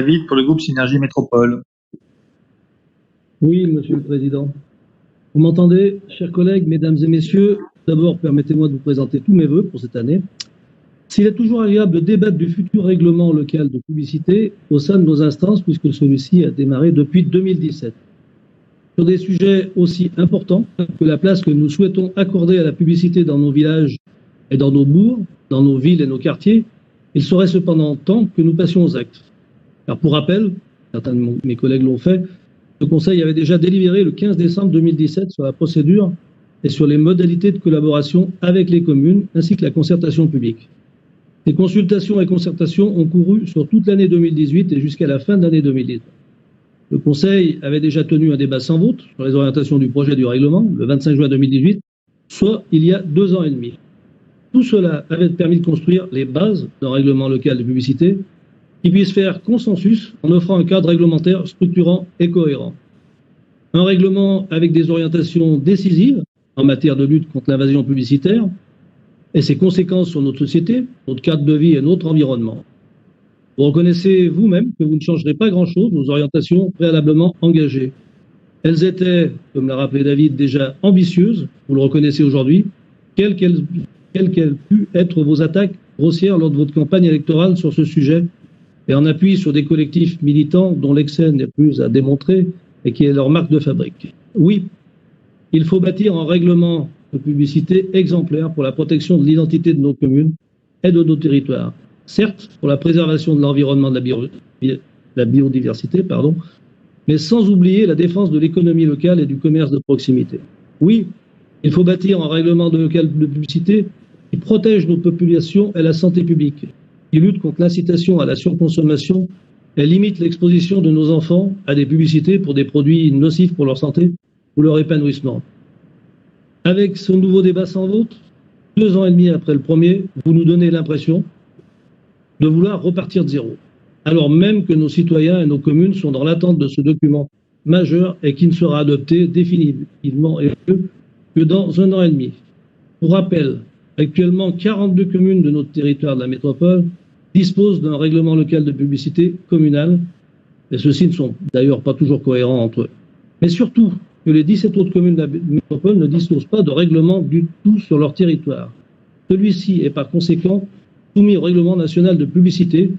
David pour le groupe Synergie Métropole. Oui, Monsieur le Président. Vous m'entendez, chers collègues, mesdames et messieurs? D'abord, permettez-moi de vous présenter tous mes vœux pour cette année. S'il est toujours agréable de débattre du futur règlement local de publicité au sein de nos instances, puisque celui-ci a démarré depuis 2017, sur des sujets aussi importants que la place que nous souhaitons accorder à la publicité dans nos villages et dans nos bourgs, dans nos villes et nos quartiers, il serait cependant temps que nous passions aux actes. Car pour rappel, certains de mes collègues l'ont fait, le Conseil avait déjà délibéré le 15 décembre 2017 sur la procédure et sur les modalités de collaboration avec les communes, ainsi que la concertation publique. Ces consultations et concertations ont couru sur toute l'année 2018 et jusqu'à la fin de l'année 2018. Le Conseil avait déjà tenu un débat sans vote sur les orientations du projet du règlement le 25 juin 2018, soit il y a 2 ans et demi. Tout cela avait permis de construire les bases d'un règlement local de publicité qui puisse faire consensus en offrant un cadre réglementaire structurant et cohérent. Un règlement avec des orientations décisives en matière de lutte contre l'invasion publicitaire et ses conséquences sur notre société, notre cadre de vie et notre environnement. Vous reconnaissez vous-même que vous ne changerez pas grand-chose nos orientations préalablement engagées. Elles étaient, comme l'a rappelé David, déjà ambitieuses, vous le reconnaissez aujourd'hui, quelles qu'elles pu être vos attaques grossières lors de votre campagne électorale sur ce sujet, et en appui sur des collectifs militants dont l'excès n'est plus à démontrer et qui est leur marque de fabrique. Oui, il faut bâtir un règlement de publicité exemplaire pour la protection de l'identité de nos communes et de nos territoires. Certes, pour la préservation de l'environnement de la biodiversité, mais sans oublier la défense de l'économie locale et du commerce de proximité. Oui, il faut bâtir un règlement local de publicité qui protège nos populations et la santé publique, qui lutte contre l'incitation à la surconsommation et limite l'exposition de nos enfants à des publicités pour des produits nocifs pour leur santé ou leur épanouissement. Avec ce nouveau débat sans vote, 2 ans et demi après le premier, vous nous donnez l'impression de vouloir repartir de zéro, alors même que nos citoyens et nos communes sont dans l'attente de ce document majeur et qui ne sera adopté définitivement et que dans 1 an et demi. Pour rappel, actuellement, 42 communes de notre territoire de la métropole disposent d'un règlement local de publicité communal, et ceux-ci ne sont d'ailleurs pas toujours cohérents entre eux. Mais surtout, que les 17 autres communes de la métropole ne disposent pas de règlement du tout sur leur territoire. Celui-ci est par conséquent soumis au règlement national de publicité,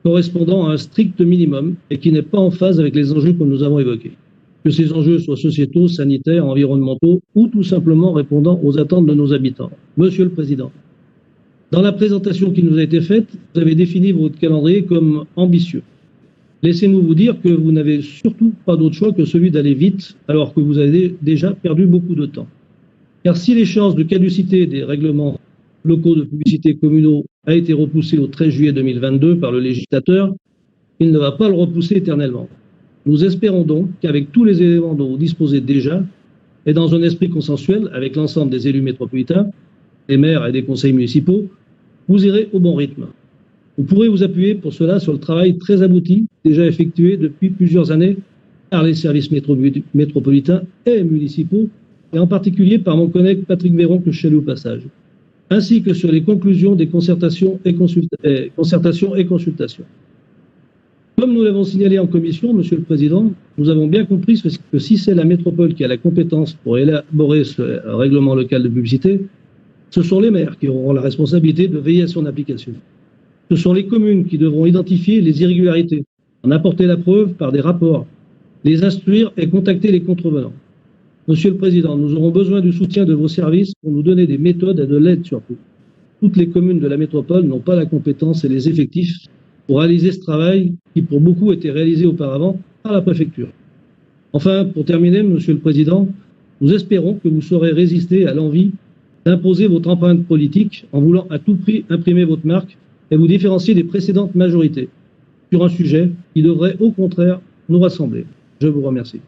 correspondant à un strict minimum et qui n'est pas en phase avec les enjeux que nous avons évoqués. Que ces enjeux soient sociétaux, sanitaires, environnementaux ou tout simplement répondant aux attentes de nos habitants. Monsieur le Président, dans la présentation qui nous a été faite, vous avez défini votre calendrier comme ambitieux. Laissez-nous vous dire que vous n'avez surtout pas d'autre choix que celui d'aller vite, alors que vous avez déjà perdu beaucoup de temps. Car si l'échéance de caducité des règlements locaux de publicité communaux a été repoussée au 13 juillet 2022 par le législateur, il ne va pas le repousser éternellement. Nous espérons donc qu'avec tous les éléments dont vous disposez déjà, et dans un esprit consensuel avec l'ensemble des élus métropolitains, des maires et des conseils municipaux, vous irez au bon rythme. Vous pourrez vous appuyer pour cela sur le travail très abouti déjà effectué depuis plusieurs années par les services métropolitains et municipaux, et en particulier par mon collègue Patrick Véron que je salue au passage, ainsi que sur les conclusions des concertations et consultations. Comme nous l'avons signalé en commission, Monsieur le Président, nous avons bien compris que si c'est la métropole qui a la compétence pour élaborer ce règlement local de publicité, ce sont les maires qui auront la responsabilité de veiller à son application. Ce sont les communes qui devront identifier les irrégularités, en apporter la preuve par des rapports, les instruire et contacter les contrevenants. Monsieur le Président, nous aurons besoin du soutien de vos services pour nous donner des méthodes et de l'aide surtout. Toutes les communes de la métropole n'ont pas la compétence et les effectifs pour réaliser ce travail qui, pour beaucoup, était réalisé auparavant par la préfecture. Enfin, pour terminer, Monsieur le Président, nous espérons que vous saurez résister à l'envie d'imposer votre empreinte politique en voulant à tout prix imprimer votre marque et vous différencier des précédentes majorités sur un sujet qui devrait au contraire nous rassembler. Je vous remercie.